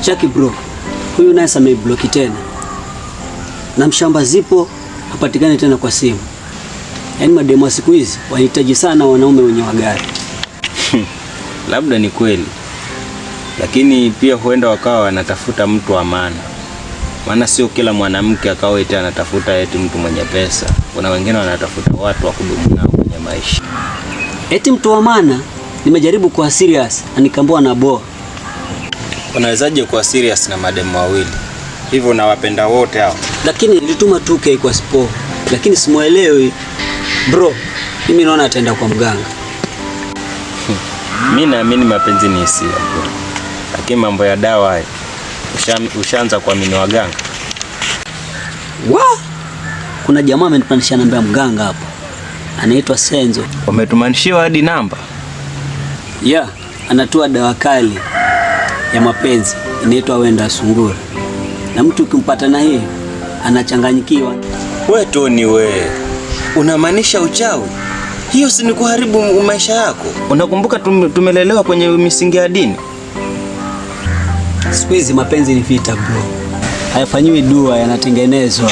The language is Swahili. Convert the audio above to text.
Chaki bro, huyu naye amebloki tena. Na mshamba zipo hapatikani tena kwa simu. Yaani mademo wa siku hizi wanahitaji sana wanaume wenye magari. Labda ni kweli. Lakini pia huenda wakawa wanatafuta mtu wa maana. Maana sio kila mwanamke akawa eti anatafuta eti mtu mwenye pesa. Kuna wengine wanatafuta watu wa kudumu nao kwenye maisha. Eti mtu wa maana, nimejaribu kuwa serious na nikaambiwa na boa. Unawezaje kuwa serious na mademu wawili? Hivyo unawapenda wote hao. Lakini nilituma 2K kwa Spo, lakini simuelewi. Bro, mimi naona ataenda kwa mganga. Mimi naamini mapenzi ni hisia bro. Lakini mambo ya dawa haya ushaanza kuamini waganga. Kuna jamaa amenipanisha namba ya mganga hapo. Anaitwa Senzo. Umetumanishiwa hadi namba? Yeah, anatoa dawa kali ya mapenzi inaitwa Wenda Sungura. Na mtu ukimpata na hii anachanganyikiwa. Wewe Tony wewe. Unamaanisha uchawi? Hiyo si ni kuharibu maisha yako. Unakumbuka tumelelewa kwenye misingi ya dini? Siku hizi mapenzi ni vita bro. Hayafanyiwi dua, yanatengenezwa.